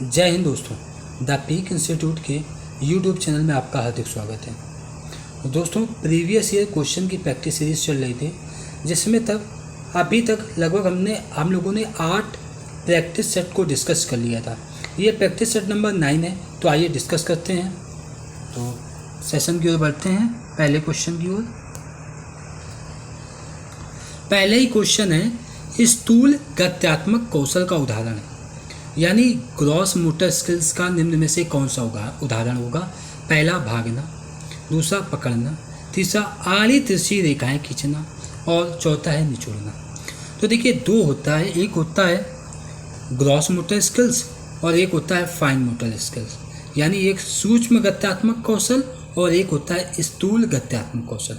जय हिंद दोस्तों, the peak institute के यूट्यूब चैनल में आपका हार्दिक स्वागत है। दोस्तों, प्रीवियस ईयर क्वेश्चन की प्रैक्टिस सीरीज चल रही थी, जिसमें अभी तक लगभग हम लोगों ने 8 प्रैक्टिस सेट को डिस्कस कर लिया था। ये प्रैक्टिस सेट नंबर 9 है, तो आइए डिस्कस करते हैं। तो सेशन की ओर बढ़ते हैं, पहले क्वेश्चन की ओर। पहले ही क्वेश्चन है, स्थूल गत्यात्मक कौशल का उदाहरण, यानी ग्रॉस मोटर स्किल्स का निम्न में से कौन सा उदाहरण होगा। पहला भागना, दूसरा पकड़ना, तीसरा आड़ी तिरछी रेखाएं खींचना और चौथा है निचोड़ना। तो देखिए, दो होता है, एक होता है ग्रॉस मोटर स्किल्स और एक होता है फाइन मोटर स्किल्स, यानी एक सूक्ष्म गत्यात्मक कौशल और एक होता है स्थूल गत्यात्मक कौशल।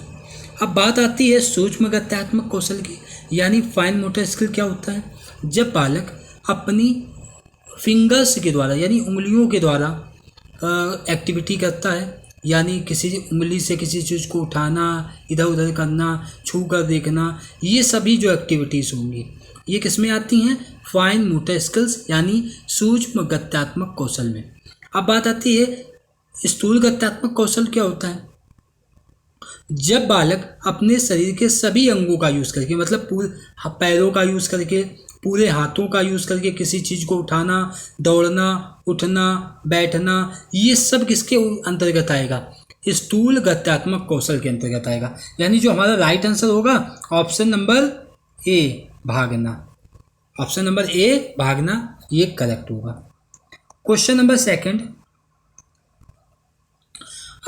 अब बात आती है सूक्ष्म गत्यात्मक कौशल की, यानी फाइन मोटर स्किल क्या होता है। जब बालक अपनी फिंगर्स के द्वारा यानी उंगलियों के द्वारा एक्टिविटी करता है, यानी किसी उंगली से किसी चीज़ को उठाना, इधर उधर करना, छू कर देखना, ये सभी जो एक्टिविटीज़ होंगी ये किस में आती हैं, फाइन मोटर स्किल्स यानी सूक्ष्म गत्यात्मक कौशल में। अब बात आती है स्थूल गत्यात्मक कौशल क्या होता है। जब बालक अपने शरीर के सभी अंगों का यूज़ करके, मतलब पूरे पैरों का यूज़ करके, पूरे हाथों का यूज़ करके किसी चीज़ को उठाना, दौड़ना, उठना, बैठना, ये सब किसके अंतर्गत आएगा, स्थूल गत्यात्मक कौशल के अंतर्गत आएगा। यानी जो हमारा राइट आंसर होगा ऑप्शन नंबर ए, भागना। ऑप्शन नंबर ए, भागना, ये करेक्ट होगा। क्वेश्चन नंबर 2,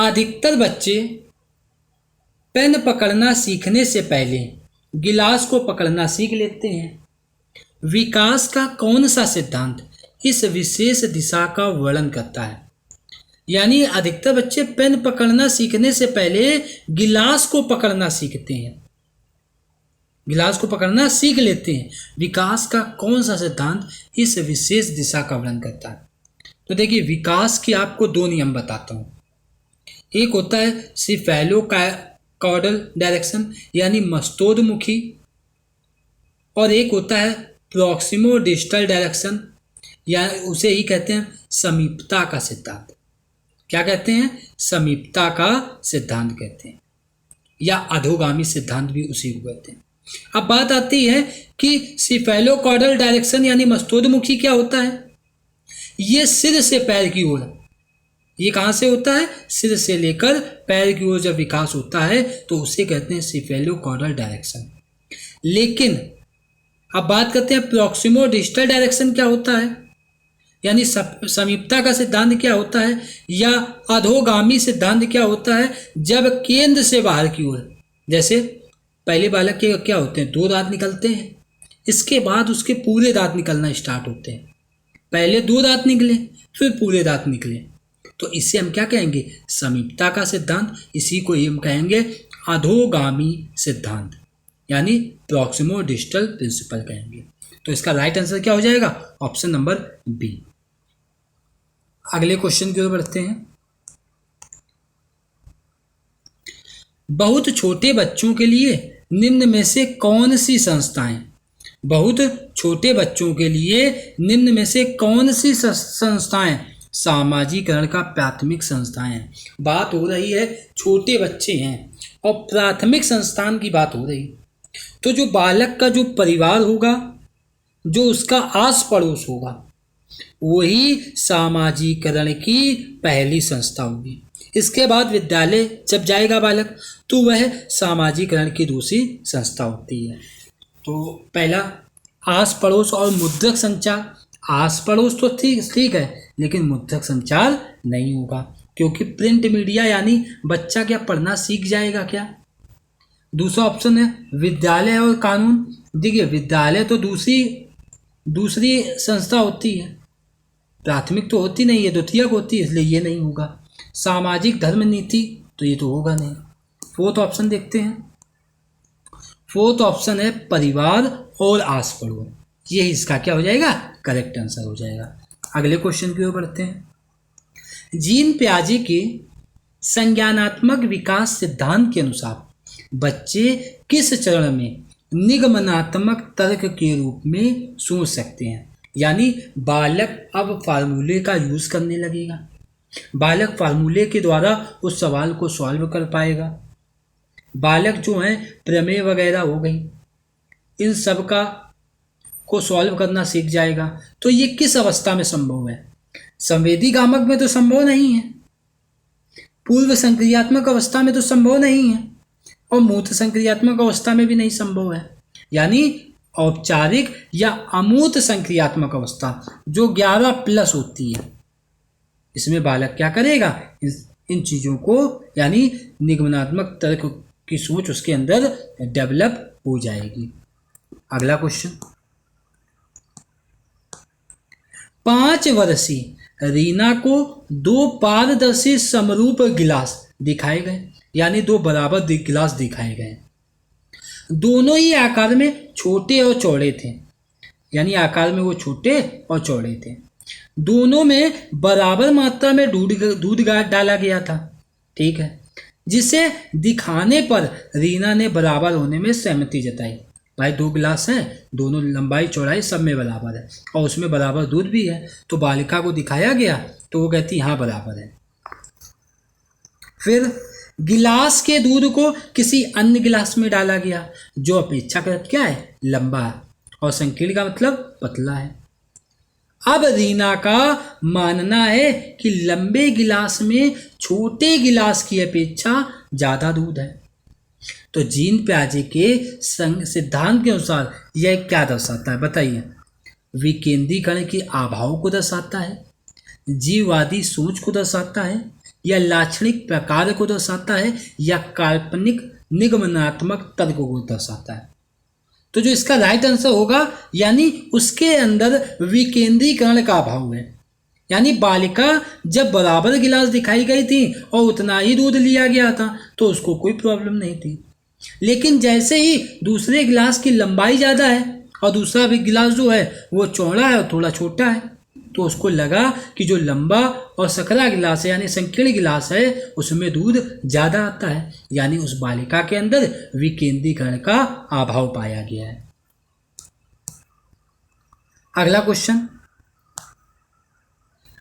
अधिकतर बच्चे पेन पकड़ना सीखने से पहले गिलास को पकड़ना सीख लेते हैं। विकास का कौन सा सिद्धांत इस विशेष दिशा का वर्णन करता है। यानी अधिकतर बच्चे पेन पकड़ना सीखने से पहले गिलास को पकड़ना सीखते हैं, गिलास को पकड़ना सीख लेते हैं। विकास का कौन सा सिद्धांत इस विशेष दिशा का वर्णन करता है। तो देखिए, विकास के आपको 2 नियम बताता हूं। एक होता है सिफेलोकॉर्डल डायरेक्शन यानी मस्तोदमुखी, और एक होता है प्रॉक्सिमो डिस्टल डायरेक्शन, या उसे ही कहते हैं समीपता का सिद्धांत। क्या कहते हैं, समीपता का सिद्धांत कहते हैं, या अधोगामी सिद्धांत भी उसी को कहते हैं। अब बात आती है कि सिफेलोकॉर्डल डायरेक्शन यानी मस्तोदमुखी क्या होता है। ये सिर से पैर की ओर, ये कहाँ से होता है, सिर से लेकर पैर की ओर जब विकास होता है तो उसे कहते हैं सिफेलोकॉर्डल डायरेक्शन। लेकिन अब बात करते हैं प्रॉक्सिमो डिस्टल डायरेक्शन क्या होता है, यानी समीपता का सिद्धांत क्या होता है, या अधोगामी सिद्धांत क्या होता है। जब केंद्र से बाहर की ओर, जैसे पहले बालक के क्या होते हैं, 2 दांत निकलते हैं, इसके बाद उसके पूरे दांत निकलना स्टार्ट होते हैं। पहले 2 दांत निकले, फिर पूरे दांत निकले, तो इसे हम क्या कहेंगे, समीपता का सिद्धांत। इसी को हम कहेंगे अधोगामी सिद्धांत, यानी प्रॉक्सिमो डिस्टल प्रिंसिपल कहेंगे। तो इसका राइट आंसर क्या हो जाएगा, ऑप्शन नंबर बी। अगले क्वेश्चन की ओर बढ़ते हैं। बहुत छोटे बच्चों के लिए निम्न में से कौन सी संस्थाएं, बहुत छोटे बच्चों के लिए निम्न में से कौन सी संस्थाएं सामाजिकरण का प्राथमिक संस्थाएं हैं। बात हो रही है छोटे बच्चे हैं और प्राथमिक संस्थान की बात हो रही है, तो जो बालक का जो परिवार होगा, जो उसका आस पड़ोस होगा, वही सामाजिकरण की पहली संस्था होगी। इसके बाद विद्यालय जब जाएगा बालक, तो वह सामाजिकरण की दूसरी संस्था होती है। तो पहला आस पड़ोस और मुद्रक संचार। आस पड़ोस तो ठीक है, लेकिन मुद्रक संचार नहीं होगा, क्योंकि प्रिंट मीडिया यानी बच्चा क्या पढ़ना सीख जाएगा क्या। दूसरा ऑप्शन है विद्यालय और कानून। देखिए, विद्यालय तो दूसरी संस्था होती है, प्राथमिक तो होती नहीं है, द्वितीयक होती है, इसलिए ये नहीं होगा। सामाजिक धर्म नीति, तो ये तो होगा नहीं। 4th ऑप्शन देखते हैं। 4th ऑप्शन है परिवार और आस पड़ोस, ये इसका क्या हो जाएगा, करेक्ट आंसर हो जाएगा। अगले क्वेश्चन की ओर बढ़ते हैं। जीन पियाजे के संज्ञानात्मक विकास सिद्धांत के अनुसार बच्चे किस चरण में निगमनात्मक तर्क के रूप में सोच सकते हैं। यानी बालक अब फार्मूले का यूज करने लगेगा। बालक फार्मूले के द्वारा उस सवाल को सॉल्व कर पाएगा। बालक जो है प्रमेय वगैरह हो गई, इन सब का को सॉल्व करना सीख जाएगा। तो ये किस अवस्था में संभव है? संवेदी गामक में तो संभव नहीं है, पूर्व संक्रियात्मक अवस्था में तो संभव नहीं है, और मूर्त संक्रियात्मक अवस्था में भी नहीं संभव है। यानी औपचारिक या अमूर्त संक्रियात्मक अवस्था जो 11+ होती है, इसमें बालक क्या करेगा? इन चीज़ों को, यानी निगमनात्मक तर्क की सोच उसके अंदर डेवलप हो जाएगी। अगला क्वेश्चन, 5 वर्षीय रीना को 2 पारदर्शी समरूप गिलास दिखाए गए, यानी 2 बराबर गिलास दिखाए गए। दोनों ही आकार में छोटे और चौड़े थे, यानी आकार में वो छोटे और चौड़े थे। दोनों में बराबर मात्रा में दूध डाला गया था, ठीक है, जिसे दिखाने पर रीना ने बराबर होने में सहमति जताई। भाई 2 गिलास हैं, दोनों लंबाई चौड़ाई सब में बराबर है और उसमें बराबर दूध भी है, तो बालिका को दिखाया गया तो वो कहती हाँ बराबर है। फिर गिलास के दूध को किसी अन्य गिलास में डाला गया जो अपेक्षाकृत क्या है? लंबा है, और संकीर्ण का मतलब पतला है। अब रीना का मानना है कि लंबे गिलास में छोटे गिलास की अपेक्षा ज्यादा दूध है। तो जीन प्याजे के सिद्धांत के अनुसार यह क्या दर्शाता है? बताइए। विकेंद्रीकरण के अभाव को दर्शाता है, जीववादी सोच को दर्शाता है, या लाक्षणिक प्रकार को दर्शाता है, या काल्पनिक निगमनात्मक तर्क को दर्शाता है? तो जो इसका राइट आंसर होगा, यानी उसके अंदर विकेंद्रीकरण का अभाव है। यानी बालिका जब बराबर गिलास दिखाई गई थी और उतना ही दूध लिया गया था तो उसको कोई प्रॉब्लम नहीं थी, लेकिन जैसे ही दूसरे गिलास की लंबाई ज़्यादा है और दूसरा भी गिलास जो है वो चौड़ा है और थोड़ा छोटा है, तो उसको लगा कि जो लंबा और सकरा गिलास है यानी संकीर्ण गिलास है उसमें दूध ज़्यादा आता है, यानी उस बालिका के अंदर विकेंद्रीकरण का अभाव पाया गया है। अगला क्वेश्चन,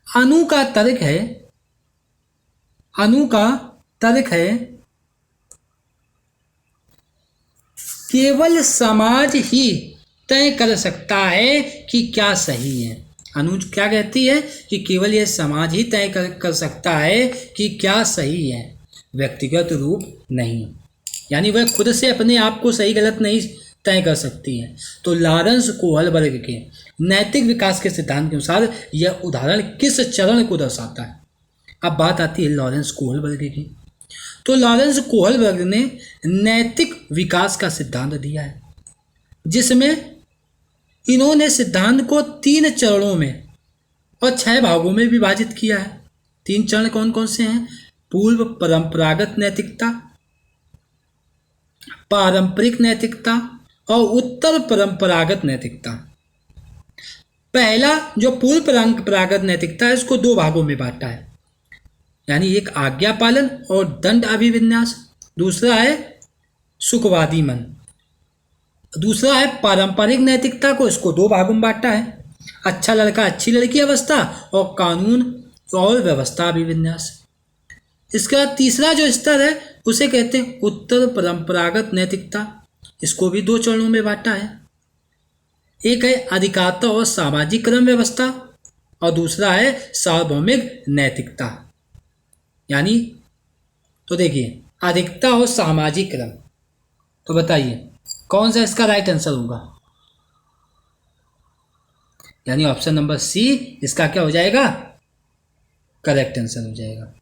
अनु का तर्क है केवल समाज ही तय कर सकता है कि क्या सही है। अनु क्या कहती है कि केवल यह समाज ही तय कर सकता है कि क्या सही है, व्यक्तिगत रूप नहीं, यानी वह खुद से अपने आप को सही गलत नहीं तय कर सकती है। तो लॉरेंस कोहलबर्ग के नैतिक विकास के सिद्धांत के अनुसार यह उदाहरण किस चरण को दर्शाता है? अब बात आती है लॉरेंस कोहलबर्ग की। तो लॉरेंस कोहलबर्ग ने नैतिक विकास का सिद्धांत दिया है, जिसमें इन्होंने सिद्धांत को 3 चरणों में और 6 भागों में विभाजित किया है। 3 चरण कौन कौन से हैं? पूर्व परंपरागत नैतिकता, पारंपरिक नैतिकता और उत्तर परंपरागत नैतिकता। पहला जो पूर्व परंपरागत नैतिकता है इसको 2 भागों में बांटा है, यानी एक आज्ञा पालन और दंड अभिविन्यास, दूसरा है सुखवादी मन। दूसरा है पारंपरिक नैतिकता को, इसको 2 भागों में बांटा है, अच्छा लड़का अच्छी लड़की अवस्था और कानून और व्यवस्था अभिविन्यास। इसके बाद तीसरा जो स्तर है उसे कहते हैं उत्तर परंपरागत नैतिकता, इसको भी 2 चरणों में बांटा है। एक है अधिकारता और सामाजिक क्रम व्यवस्था और दूसरा है सार्वभौमिक नैतिकता। यानी तो देखिए अधिकता और सामाजिक क्रम, तो बताइए कौन सा इसका राइट आंसर होगा? यानी ऑप्शन नंबर सी इसका क्या हो जाएगा? करेक्ट आंसर हो जाएगा।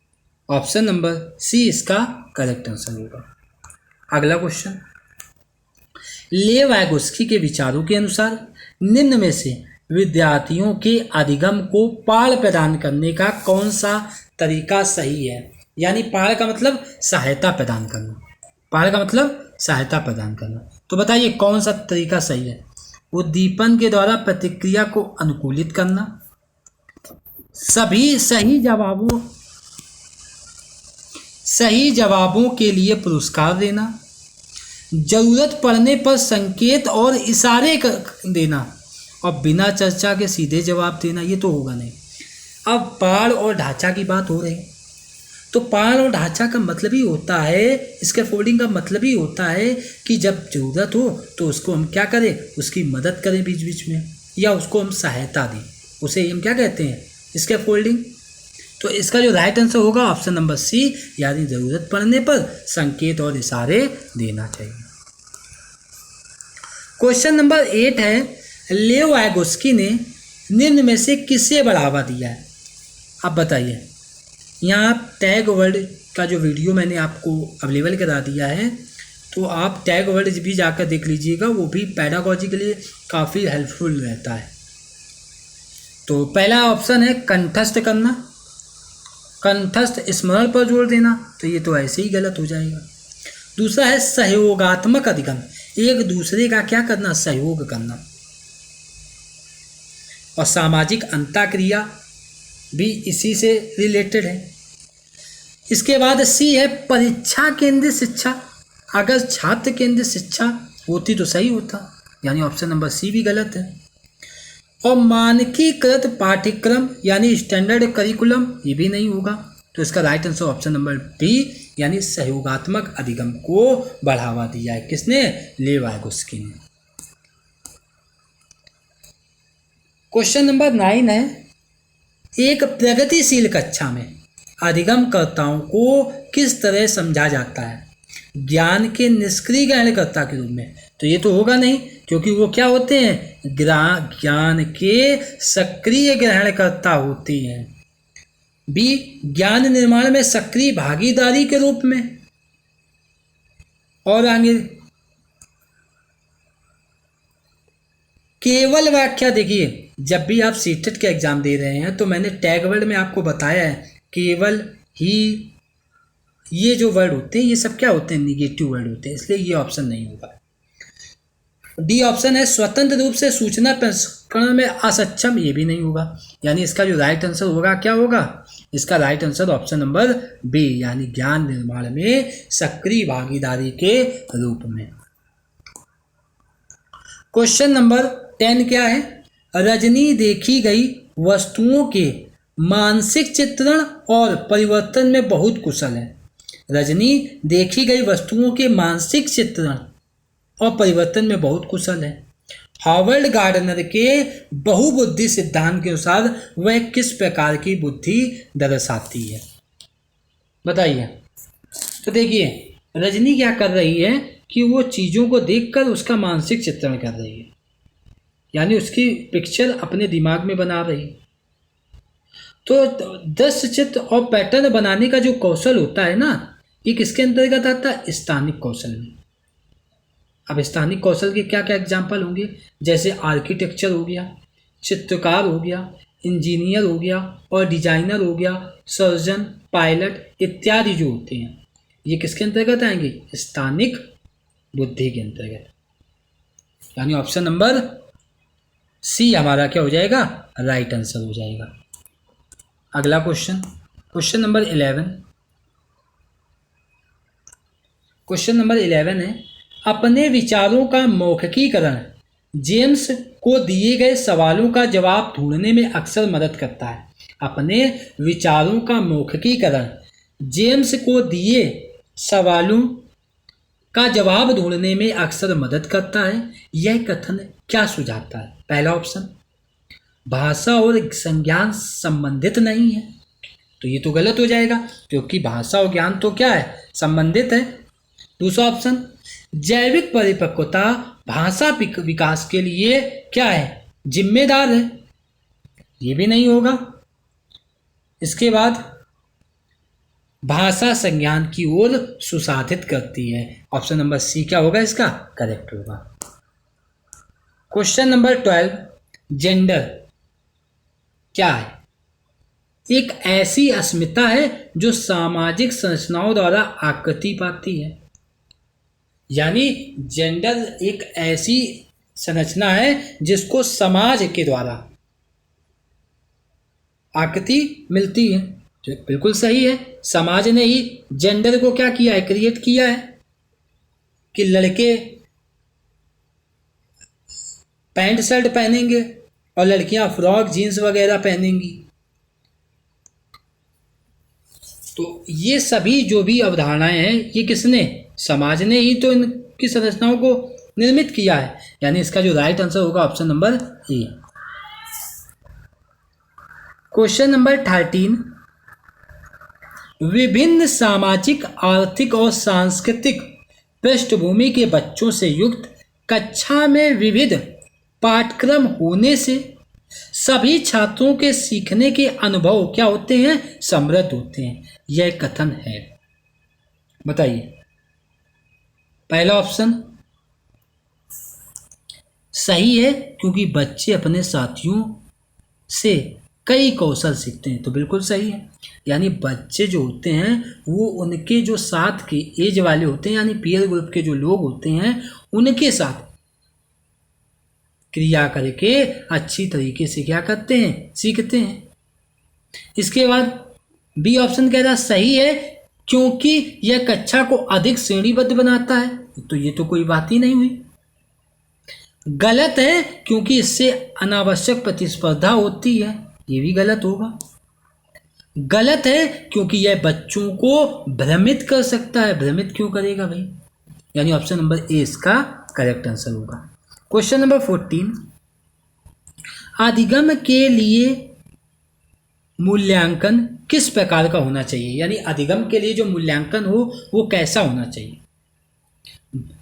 ऑप्शन नंबर सी इसका करेक्ट आंसर होगा। अगला क्वेश्चन, लेव वाइगोत्स्की के विचारों के अनुसार निम्न में से विद्यार्थियों के अधिगम को पाठ प्रदान करने का कौन सा तरीका सही है? यानी पाठ का मतलब सहायता प्रदान करना, पाठ का मतलब सहायता प्रदान करना। तो बताइए कौन सा तरीका सही है? उद्दीपन के द्वारा प्रतिक्रिया को अनुकूलित करना, सभी सही जवाबों के लिए पुरस्कार देना, जरूरत पड़ने पर संकेत और इशारे देना और बिना चर्चा के सीधे जवाब देना ये तो होगा नहीं। अब पाड़ और ढांचा की बात हो रही, तो पाड़ और ढांचा का मतलब ही होता है, इसके फोल्डिंग का मतलब ही होता है कि जब ज़रूरत हो तो उसको हम क्या करें, उसकी मदद करें बीच बीच में, या उसको हम सहायता दें, उसे हम क्या कहते हैं, इसके फोल्डिंग। तो इसका जो राइट आंसर होगा ऑप्शन नंबर सी, यानी ज़रूरत पड़ने पर संकेत और इशारे देना चाहिए। क्वेश्चन नंबर 8 है, लेव वायगोस्की ने निम्न में से किसे बढ़ावा दिया है? आप बताइए। यहाँ आप टैग वर्ड का जो वीडियो मैंने आपको अवेलेबल करा दिया है, तो आप टैग वर्ड भी जाकर देख लीजिएगा, वो भी पैडागॉजी के लिए काफ़ी हेल्पफुल रहता है। तो पहला ऑप्शन है कंठस्थ करना, कंठस्थ स्मरण पर जोर देना, तो ये तो ऐसे ही गलत हो जाएगा। दूसरा है सहयोगात्मक अधिगम, एक दूसरे का क्या करना, सहयोग करना। और सामाजिक अंतःक्रिया भी इसी से रिलेटेड है। इसके बाद सी है परीक्षा केंद्रित शिक्षा, अगर छात्र केंद्रित शिक्षा होती तो सही होता, यानी ऑप्शन नंबर सी भी गलत है। और मानकीकृत पाठ्यक्रम यानी स्टैंडर्ड करिकुलम, ये भी नहीं होगा, तो इसका right answer option number B, यानी सहयोगात्मक अधिगम को बढ़ावा दिया है किसने, लेव वायगोस्की ने। क्वेश्चन नंबर 9 है, एक प्रगतिशील कक्षा में अधिगमकर्ताओं को किस तरह समझा जाता है? ज्ञान के निष्क्रिय ग्रहणकर्ता के रूप में, तो ये तो होगा नहीं, क्योंकि वो क्या होते हैं, ज्ञान के सक्रिय ग्रहणकर्ता होते हैं। बी, ज्ञान निर्माण में सक्रिय भागीदारी के रूप में। और आगे केवल व्याख्या, देखिए जब भी आप सीटेट के एग्जाम दे रहे हैं तो मैंने टैग वर्ड में आपको बताया है, केवल ही, ये जो वर्ड होते हैं ये सब क्या होते हैं, निगेटिव वर्ड होते हैं, इसलिए ये ऑप्शन नहीं होगा। डी ऑप्शन है स्वतंत्र रूप से सूचना प्रसंस्करण में असक्षम, ये भी नहीं होगा, यानी इसका जो राइट आंसर होगा क्या होगा, इसका right answer option number B, यानी ज्ञान निर्माण में सक्रिय भागीदारी के रूप में। क्वेश्चन नंबर 10 क्या है, रजनी देखी गई वस्तुओं के मानसिक चित्रण और परिवर्तन में बहुत कुशल है। रजनी देखी गई वस्तुओं के मानसिक चित्रण और परिवर्तन में बहुत कुशल है। हार्वर्ड गार्डनर के बहुबुद्धि सिद्धांत के अनुसार वह किस प्रकार की बुद्धि दर्शाती है, बताइए। तो देखिए रजनी क्या कर रही है कि वो चीज़ों को देखकर उसका मानसिक चित्रण कर रही है, यानी उसकी पिक्चर अपने दिमाग में बना रही है। तो दृश्य चित्र और पैटर्न बनाने का जो कौशल होता है ना, ये किसके अंतर्गत आता है, स्थानिक कौशल में। अब स्थानिक कौशल के क्या क्या एग्जाम्पल होंगे, जैसे आर्किटेक्चर हो गया, चित्रकार हो गया, इंजीनियर हो गया और डिजाइनर हो गया, सर्जन, पायलट इत्यादि जो होते हैं, ये किसके अंतर्गत आएंगे, स्थानिक बुद्धि के अंतर्गत, यानी ऑप्शन नंबर सी हमारा क्या हो जाएगा, राइट आंसर हो जाएगा। अगला question, question number 11। Question number 11 है, अपने विचारों का मौखिकीकरण जेम्स को दिए गए सवालों का जवाब ढूंढने में अक्सर मदद करता है। अपने विचारों का मौखिकीकरण जेम्स को दिए सवालों का जवाब ढूंढने में अक्सर मदद करता है। यह कथन क्या सुझाता है? पहला ऑप्शन, भाषा और संज्ञान संबंधित नहीं है, तो ये तो गलत हो जाएगा, क्योंकि भाषा और ज्ञान तो क्या है, संबंधित है। दूसरा ऑप्शन, जैविक परिपक्वता भाषा विकास के लिए क्या है, जिम्मेदार है, ये भी नहीं होगा। इसके बाद भाषा संज्ञान की ओर सुसाधित करती है, ऑप्शन नंबर सी क्या होगा, इसका करेक्ट होगा। क्वेश्चन नंबर 12, जेंडर क्या है? एक ऐसी अस्मिता है जो सामाजिक संरचनाओं द्वारा आकृति पाती है, यानी जेंडर एक ऐसी संरचना है जिसको समाज के द्वारा आकृति मिलती है। तो बिल्कुल सही है, समाज ने ही जेंडर को क्या किया है, क्रिएट किया है, कि लड़के पैंट शर्ट पहनेंगे और लड़कियां फ्रॉक जीन्स वगैरह पहनेंगी। तो ये सभी जो भी अवधारणाएं हैं ये किसने, समाज ने ही तो इनकी संरचनाओं को निर्मित किया है। यानी इसका जो राइट आंसर होगा option number A. Question number 13, विभिन्न सामाजिक, आर्थिक और सांस्कृतिक पृष्ठभूमि के बच्चों से युक्त कक्षा में विविध पाठ्यक्रम होने से सभी छात्रों के सीखने के अनुभव क्या होते हैं, समृद्ध होते हैं। यह कथन है, बताइए। पहला ऑप्शन सही है, क्योंकि बच्चे अपने साथियों से कई कौशल सीखते हैं, तो बिल्कुल सही है। यानी बच्चे जो होते हैं वो उनके जो साथ के एज वाले होते हैं, यानी पीयर ग्रुप के जो लोग होते हैं उनके साथ क्रिया करके अच्छी तरीके से क्या करते हैं, सीखते हैं। इसके बाद बी ऑप्शन कह रहा सही है, क्योंकि यह कक्षा को अधिक श्रेणीबद्ध बनाता है, तो ये तो कोई बात ही नहीं हुई। गलत है, क्योंकि इससे अनावश्यक प्रतिस्पर्धा होती है, ये भी गलत होगा। गलत है, क्योंकि यह बच्चों को भ्रमित कर सकता है। भ्रमित क्यों करेगा भाई, यानी ऑप्शन नंबर ए इसका करेक्ट आंसर होगा। क्वेश्चन नंबर 14, अधिगम के लिए मूल्यांकन किस प्रकार का होना चाहिए। यानी अधिगम के लिए जो मूल्यांकन हो वो कैसा होना चाहिए।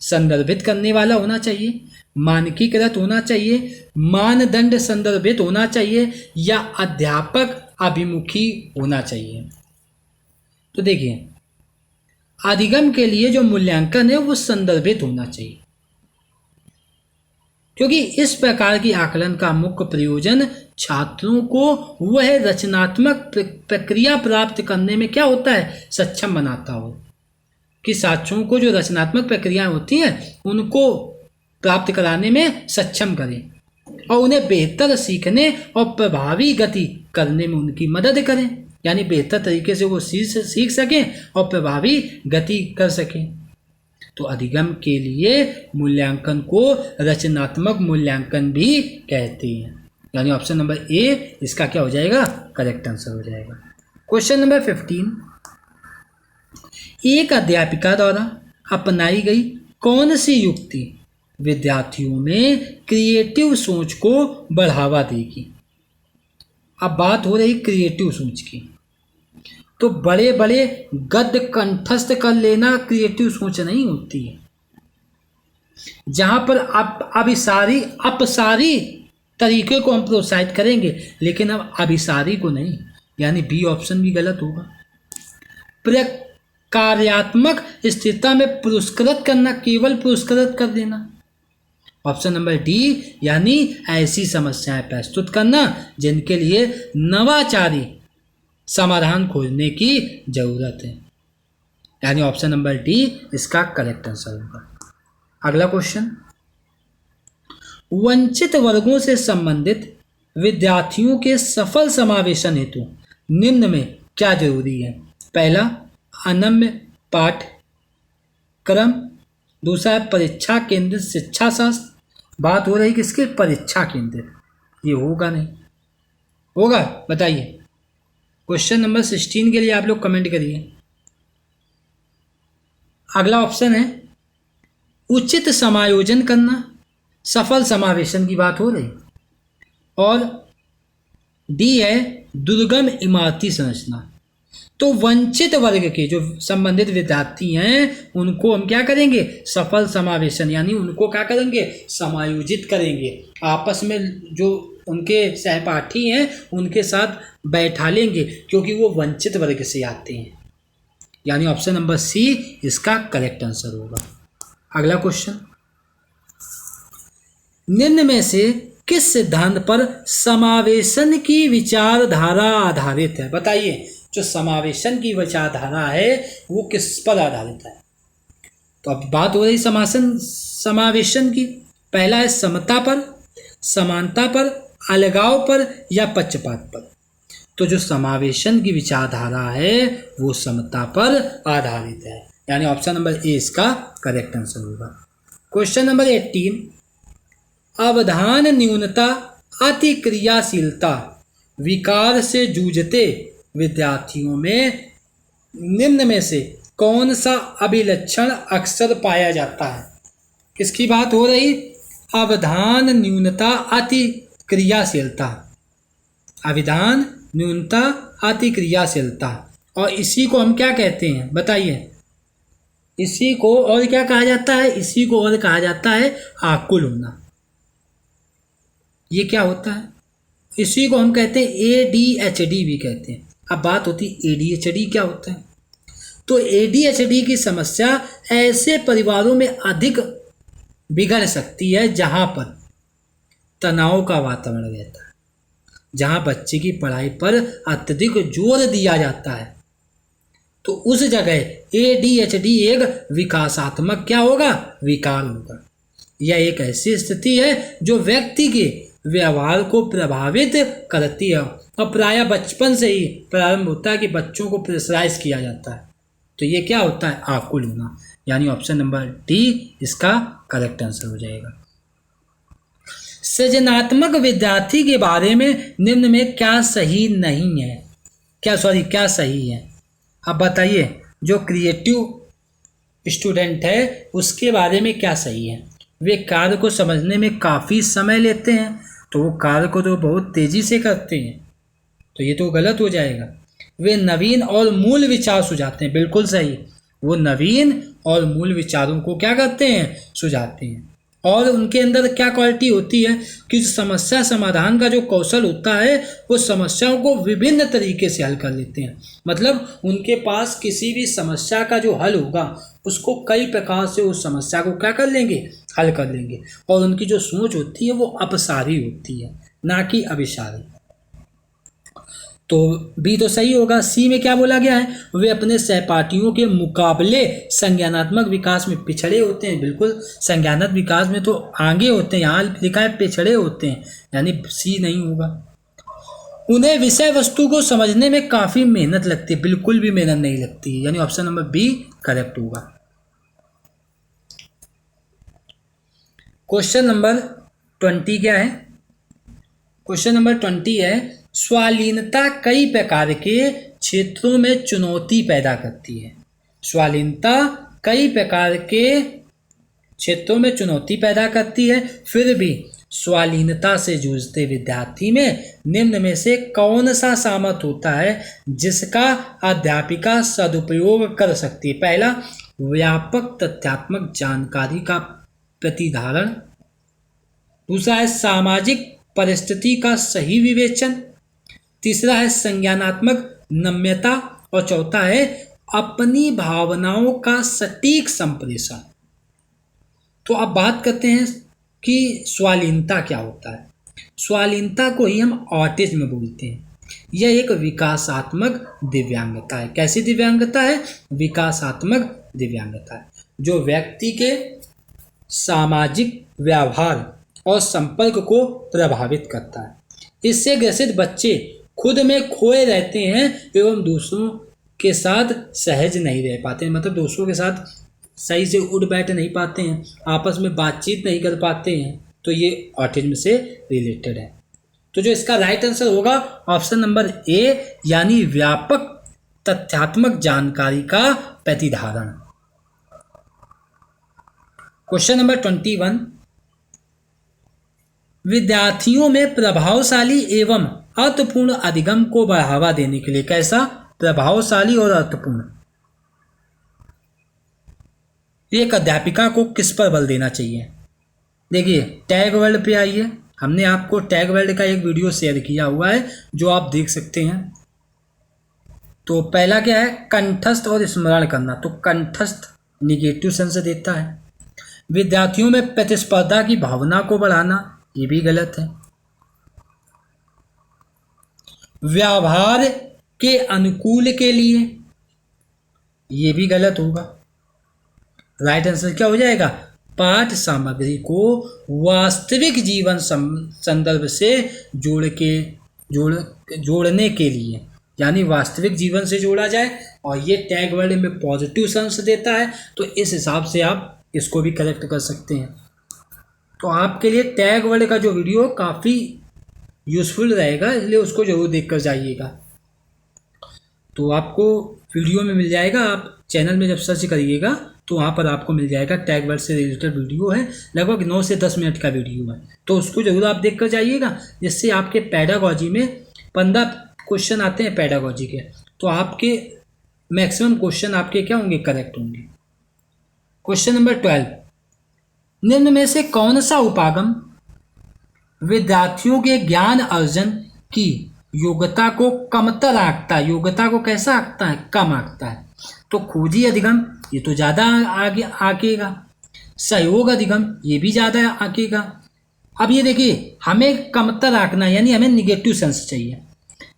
संदर्भित करने वाला होना चाहिए, मानकीकृत होना चाहिए, मानदंड संदर्भित होना चाहिए, या अध्यापक अभिमुखी होना चाहिए। तो देखिए, अधिगम के लिए जो मूल्यांकन है वो संदर्भित होना चाहिए, क्योंकि इस प्रकार की आकलन का मुख्य प्रयोजन छात्रों को वह रचनात्मक प्रक्रिया प्राप्त करने में क्या होता है, सक्षम बनाता हो। कि छात्रों को जो रचनात्मक प्रक्रियाएं होती हैं उनको प्राप्त कराने में सक्षम करें और उन्हें बेहतर सीखने और प्रभावी गति करने में उनकी मदद करें। यानी बेहतर तरीके से वो सीख सकें और प्रभावी गति कर सकें। तो अधिगम के लिए मूल्यांकन को रचनात्मक मूल्यांकन भी कहते हैं। यानी ऑप्शन नंबर ए इसका क्या हो जाएगा, करेक्ट आंसर हो जाएगा। क्वेश्चन नंबर 15, एक अध्यापिका द्वारा अपनाई गई कौन सी युक्ति विद्यार्थियों में क्रिएटिव सोच को बढ़ावा देगी। अब बात हो रही क्रिएटिव सोच की, तो बड़े बड़े गद्य कंठस्थ कर लेना क्रिएटिव सोच नहीं होती है। जहां पर अपसारी तरीके को हम प्रोत्साहित करेंगे, लेकिन अब अभिसारी को नहीं। यानी बी ऑप्शन भी गलत होगा। कार्यात्मक स्थिरता में पुरस्कृत करना, केवल पुरस्कृत कर देना। ऑप्शन नंबर डी, यानी ऐसी समस्याएं प्रस्तुत करना जिनके लिए नवाचारी समाधान खोजने की जरूरत है। यानी ऑप्शन नंबर डी इसका करेक्ट आंसर होगा। अगला क्वेश्चन, वंचित वर्गों से संबंधित विद्यार्थियों के सफल समावेशन हेतु निम्न में क्या जरूरी है। पहला, अनम्य पाठ्यक्रम। दूसरा है परीक्षा केंद्रित शिक्षा शास्त्र। बात हो रही किसके, परीक्षा केंद्रित। ये होगा नहीं, होगा बताइए। क्वेश्चन नंबर 16 के लिए आप लोग कमेंट करिए। अगला ऑप्शन है उचित समायोजन करना, सफल समावेशन की बात हो रही। और डी है दुर्गम इमारती संरचना। तो वंचित वर्ग के जो संबंधित विद्यार्थी हैं उनको हम क्या करेंगे, सफल समावेशन, यानी उनको क्या करेंगे, समायोजित करेंगे। आपस में जो उनके सहपाठी हैं उनके साथ बैठा लेंगे, क्योंकि वो वंचित वर्ग से आते हैं। यानी ऑप्शन नंबर सी इसका करेक्ट आंसर होगा। अगला क्वेश्चन, निम्न में से किस सिद्धांत पर समावेशन की विचारधारा आधारित है। बताइए, जो समावेशन की विचारधारा है वो किस पर आधारित है। तो अब बात हो रही समावेशन की। पहला है समता पर, समानता पर, अलगाव पर या पक्षपात पर। तो जो समावेशन की विचारधारा है वो समता पर आधारित है। यानी ऑप्शन नंबर ए इसका करेक्ट आंसर होगा। क्वेश्चन नंबर 18, अवधान न्यूनता, अति क्रियाशीलता, विकार से जूझते विद्यार्थियों में निम्न में से कौन सा अभिलक्षण अक्सर पाया जाता है? किसकी बात हो रही? अवधान न्यूनता, अति क्रियाशीलता, अवधान न्यूनता, अति क्रियाशीलता। और इसी को हम क्या कहते हैं बताइए? इसी को और क्या कहा जाता है? इसी को और कहा जाता है आकुल होना। ये क्या होता है? इसी को हम कहते हैं ADHD भी कहते हैं। अब बात होती है ADHD क्या होता है? तो ADHD की समस्या ऐसे परिवारों में अधिक बिगड़ सकती है जहां पर तनाव का वातावरण रहता है, जहां बच्चे की पढ़ाई पर अत्यधिक जोर दिया जाता है। तो उस जगह ADHD एक विकासात्मक क्या होगा? विकार होगा। यह एक ऐसी स्थिति है जो व्यक्ति के व्यवहार को प्रभावित करती है और प्रायः बचपन से ही प्रारंभ होता है कि बच्चों को प्रेशराइज किया जाता है। तो ये क्या होता है? आकुल होना। यानी ऑप्शन नंबर डी इसका करेक्ट आंसर हो जाएगा। सृजनात्मक विद्यार्थी के बारे में निम्न में क्या सही नहीं है? क्या सही है? अब बताइए, जो क्रिएटिव स्टूडेंट है उसके बारे में क्या सही है? वे कार्य को समझने में काफ़ी समय लेते हैं, तो वो कार्य को तो बहुत तेज़ी से करते हैं, तो ये तो गलत हो जाएगा। वे नवीन और मूल विचार सुझाते हैं, बिल्कुल सही। वो नवीन और मूल विचारों को क्या करते हैं? सुझाते हैं। और उनके अंदर क्या क्वालिटी होती है कि समस्या समाधान का जो कौशल होता है वो समस्याओं को विभिन्न तरीके से हल कर लेते हैं। मतलब उनके पास किसी भी समस्या का जो हल होगा उसको कई प्रकार से उस समस्या को क्या कर लेंगे? हल कर लेंगे। और उनकी जो सोच होती है वो अपसारी होती है, ना कि अभिसारी। तो बी तो सही होगा। सी में क्या बोला गया है? वे अपने सहपाठियों के मुकाबले संज्ञानात्मक विकास में पिछड़े होते हैं। बिल्कुल, संज्ञानात्मक विकास में तो आगे होते हैं, यहाँ लिखा है पिछड़े होते हैं, यानी सी नहीं होगा। उन्हें विषय वस्तु को समझने में काफ़ी मेहनत लगती है, बिल्कुल भी मेहनत नहीं लगती, यानी ऑप्शन नंबर बी करेक्ट होगा। क्वेश्चन नंबर 20 क्या है? क्वेश्चन नंबर 20 है, स्वालीनता कई प्रकार के क्षेत्रों में चुनौती पैदा करती है। स्वालीनता कई प्रकार के क्षेत्रों में चुनौती पैदा करती है, फिर भी स्वालीनता से जूझते विद्यार्थी में निम्न में से कौन सा सामर्थ्य होता है जिसका अध्यापिका सदुपयोग कर सकती है? पहला, व्यापक तथ्यात्मक जानकारी का प्रतिधारण। दूसरा है सामाजिक परिस्थिति का सही विवेचन। तीसरा है संज्ञानात्मक नम्यता। और चौथा है अपनी भावनाओं का सटीक संप्रेषण। तो अब बात करते हैं कि स्वालीनता क्या होता है। स्वालीनता को ही हम ऑटिज्म बोलते हैं। यह एक विकासात्मक दिव्यांगता है। कैसी दिव्यांगता है? विकासात्मक दिव्यांगता है, जो व्यक्ति के सामाजिक व्यवहार और संपर्क को प्रभावित करता है। इससे ग्रसित बच्चे खुद में खोए रहते हैं एवं दूसरों के साथ सहज नहीं रह पाते हैं। मतलब दूसरों के साथ सही से उठ बैठ नहीं पाते हैं, आपस में बातचीत नहीं कर पाते हैं। तो ये ऑटिज्म से रिलेटेड है। तो जो इसका राइट आंसर होगा ऑप्शन नंबर ए, यानी व्यापक तथ्यात्मक जानकारी का प्रतिधारण। क्वेश्चन नंबर 21, विद्यार्थियों में प्रभावशाली एवं अर्थपूर्ण अधिगम को बढ़ावा देने के लिए, कैसा? प्रभावशाली और अर्थपूर्ण। एक अध्यापिका को किस पर बल देना चाहिए? देखिए, टैग वर्ड पे आइए। हमने आपको टैग वर्ड का एक वीडियो शेयर किया हुआ है जो आप देख सकते हैं। तो पहला क्या है? कंठस्थ और स्मरण करना। तो कंठस्थ निगेटिव सेंस देता है। विद्यार्थियों में प्रतिस्पर्धा की भावना को बढ़ाना, ये भी गलत है। व्यवहार के अनुकूल के लिए, ये भी गलत होगा। राइट आंसर क्या हो जाएगा? पाठ सामग्री को वास्तविक जीवन संदर्भ से जोड़ने के लिए, यानी वास्तविक जीवन से जोड़ा जाए। और ये टैग वर्ड में पॉजिटिव सेंस देता है, तो इस हिसाब से आप इसको भी करेक्ट कर सकते हैं। तो आपके लिए टैग वर्ड का जो वीडियो काफ़ी यूज़फुल रहेगा, इसलिए उसको ज़रूर देख कर जाइएगा। तो आपको वीडियो में मिल जाएगा, आप चैनल में जब सर्च करिएगा तो वहाँ पर आपको मिल जाएगा, टैग वर्ड से रिलेटेड वीडियो है, लगभग 9 से 10 मिनट का वीडियो है, तो उसको ज़रूर आप देख कर जाइएगा, जिससे आपके पेडागॉजी में 15 क्वेश्चन आते हैं पेडागॉजी के, तो आपके मैक्सिमम क्वेश्चन आपके क्या होंगे, करेक्ट होंगे। क्वेश्चन नंबर 12, निम्न में से कौन सा उपागम विद्यार्थियों के ज्ञान अर्जन की योग्यता को कमतर आंकता है। योग्यता को कैसा आंकता है, कम आंकता है। तो खोजी अधिगम ये तो ज़्यादा आगे आंकेगा, सहयोग अधिगम ये भी ज़्यादा आंकेगा। अब ये देखिए, हमें कमतर आंकना यानी हमें निगेटिव सेंस चाहिए।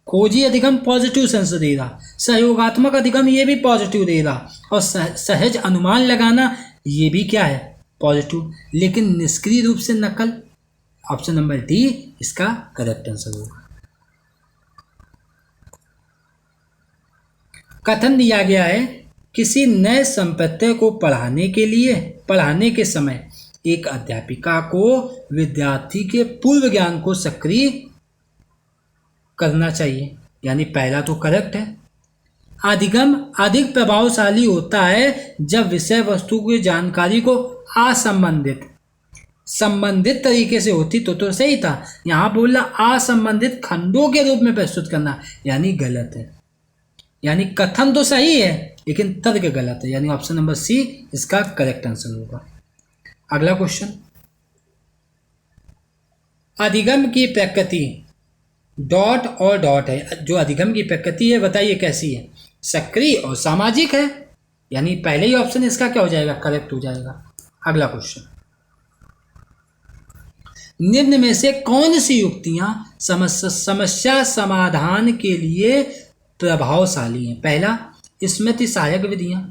खोजी अधिगम पॉजिटिव सेंस दे रहा, सहयोगात्मक अधिगम ये भी पॉजिटिव दे रहा, और सहज अनुमान लगाना ये भी क्या है, पॉजिटिव। लेकिन निष्क्रिय रूप से नकल, ऑप्शन नंबर डी इसका करेक्ट आंसर होगा। कथन दिया गया है, किसी नए संप्रत्यय को पढ़ाने के समय एक अध्यापिका को विद्यार्थी के पूर्व ज्ञान को सक्रिय करना चाहिए, यानी पहला तो करेक्ट है। अधिगम अधिक प्रभावशाली होता है जब विषय वस्तु की जानकारी को संबंधित तरीके से होती तो सही था। यहाँ बोला असंबंधित खंडों के रूप में प्रस्तुत करना, यानी गलत है। यानी कथन तो सही है लेकिन तर्क गलत है, यानी ऑप्शन नंबर सी इसका करेक्ट आंसर होगा। अगला क्वेश्चन, अधिगम की प्रकृति डॉट और डॉट है। जो अधिगम की प्रकृति है बताइए कैसी है, सक्रिय और सामाजिक है, यानी पहले ही ऑप्शन इसका क्या हो जाएगा, करेक्ट हो जाएगा। अगला क्वेश्चन, निम्न में से कौन सी युक्तियां समस्या समाधान के लिए प्रभावशाली हैं। पहला, स्मृति सहायक विधियां,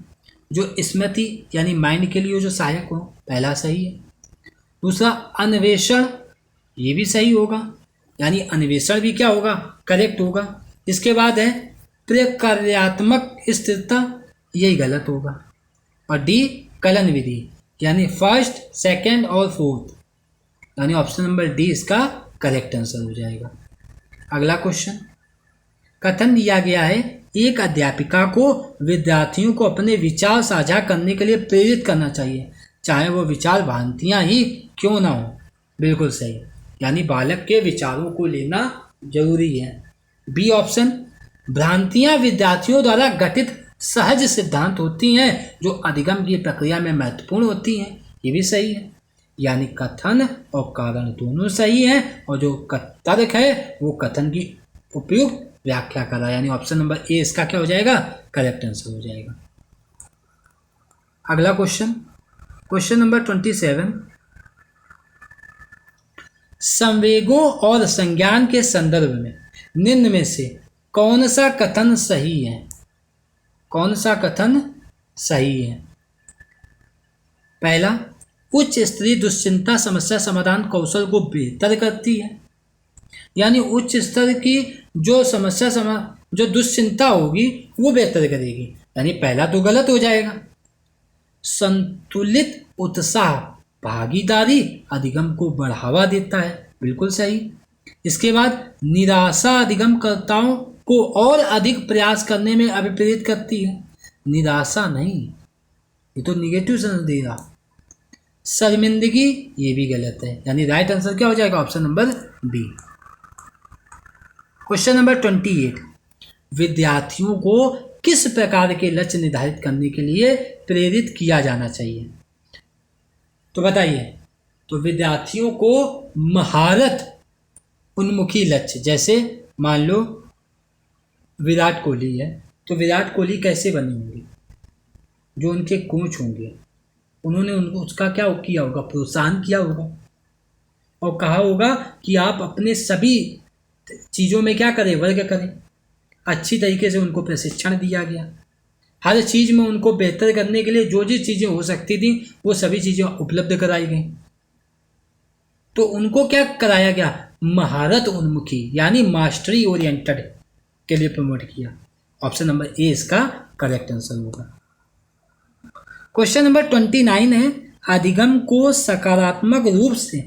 जो स्मृति यानी माइंड के लिए जो सहायक हो, पहला सही है। दूसरा, अन्वेषण, ये भी सही होगा, यानी अन्वेषण भी क्या होगा, करेक्ट होगा। इसके बाद है प्रक्रियात्मक स्थिरता, यही गलत होगा। और डी, कलन विधि, यानी फर्स्ट, सेकंड और फोर्थ, यानी ऑप्शन नंबर डी इसका करेक्ट आंसर हो जाएगा। अगला क्वेश्चन, कथन दिया गया है, एक अध्यापिका को विद्यार्थियों को अपने विचार साझा करने के लिए प्रेरित करना चाहिए, चाहे वो विचार भ्रांतियां ही क्यों ना हो। बिल्कुल सही, यानी बालक के विचारों को लेना जरूरी है। बी ऑप्शन, भ्रांतियां विद्यार्थियों द्वारा गठित सहज सिद्धांत होती हैं जो अधिगम की प्रक्रिया में महत्वपूर्ण होती हैं, ये भी सही है। यानी कथन और कारण दोनों सही हैं, और जो तर्क है वो कथन की उपयुक्त व्याख्या कर रहा है, यानी ऑप्शन नंबर ए इसका क्या हो जाएगा, करेक्ट आंसर हो जाएगा। अगला क्वेश्चन, क्वेश्चन नंबर 27, संवेगों और संज्ञान के संदर्भ में निम्न में से कौन सा कथन सही है। कौन सा कथन सही है। पहला, उच्च स्तरीय दुश्चिंता समस्या समाधान कौशल को बेहतर करती है, यानी उच्च स्तर की जो जो दुश्चिंता होगी वो बेहतर करेगी, यानी पहला तो गलत हो जाएगा। संतुलित उत्साह भागीदारी अधिगम को बढ़ावा देता है, बिल्कुल सही। इसके बाद निराशा अधिगमकर्ताओं को और अधिक प्रयास करने में अभिप्रेरित करती है, निराशा नहीं, ये तो निगेटिव सेंस दे रहा। शर्मिंदगी, ये भी गलत है, यानी राइट आंसर क्या हो जाएगा, option number B. Question number 28, विद्यार्थियों को किस प्रकार के लक्ष्य निर्धारित करने के लिए प्रेरित किया जाना चाहिए। तो बताइए, तो विद्यार्थियों को महारत उन्मुखी लक्ष्य, जैसे मान लो विराट कोहली है, तो विराट कोहली कैसे बने होंगे, जो उनके कोच होंगे उन्होंने उनको उसका क्या किया होगा, प्रोत्साहन किया होगा, और कहा होगा कि आप अपने सभी चीज़ों में क्या करें, वर्ग करें। अच्छी तरीके से उनको प्रशिक्षण दिया गया, हर चीज़ में उनको बेहतर करने के लिए जो चीज़ें हो सकती थी वो सभी चीज़ें उपलब्ध कराई गई। तो उनको क्या कराया गया, महारत उन्मुखी, यानी मास्टरी ओरिएंटेड के लिए प्रमोट किया। ऑप्शन नंबर ए इसका करेक्ट आंसर होगा। क्वेश्चन नंबर 29 है, अधिगम को सकारात्मक रूप से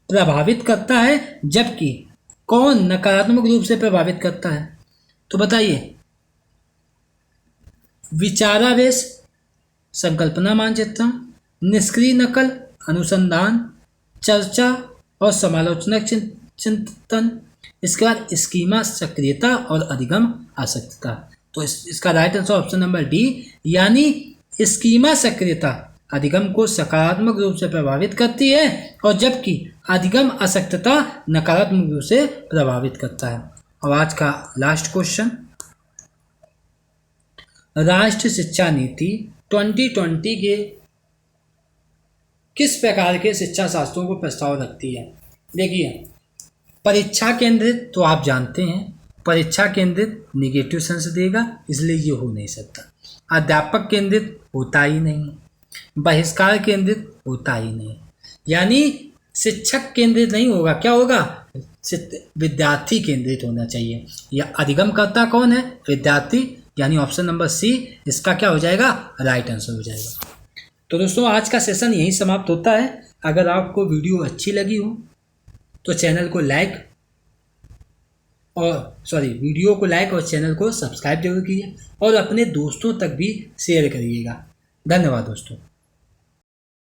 प्रभावित करता है, जबकि कौन नकारात्मक रूप से प्रभावित करता है? तो बताइए। विचारावेश, संकल्पना मानचित्रण, निष्क्रिय नकल, अनुसंधान, चर्चा और समालोचना चिंतन। इसके बाद स्कीमा सक्रियता और अधिगम आसक्तता। तो इसका right answer option number D, यानी स्कीमा सक्रियता अधिगम को सकारात्मक रूप से प्रभावित करती है और जबकि अधिगम आसक्तता नकारात्मक रूप से प्रभावित करता है। और आज का लास्ट क्वेश्चन, राष्ट्रीय शिक्षा नीति 2020 के किस प्रकार के शिक्षा शास्त्रों को प्रस्ताव रखती है? देखिए, परीक्षा केंद्रित तो आप जानते हैं, परीक्षा केंद्रित निगेटिव सेंस देगा, इसलिए ये हो नहीं सकता। अध्यापक केंद्रित होता ही नहीं, बहिष्कार केंद्रित होता ही नहीं, यानी शिक्षक केंद्रित नहीं होगा, क्या होगा? विद्यार्थी केंद्रित होना चाहिए। या अधिगमकर्ता कौन है? विद्यार्थी, यानी ऑप्शन नंबर सी इसका क्या हो जाएगा? राइट आंसर हो जाएगा। तो दोस्तों, आज का सेशन यहीं समाप्त होता है। अगर आपको वीडियो अच्छी लगी हो तो चैनल को लाइक और चैनल को सब्सक्राइब जरूर कीजिए और अपने दोस्तों तक भी शेयर करिएगा। धन्यवाद दोस्तों।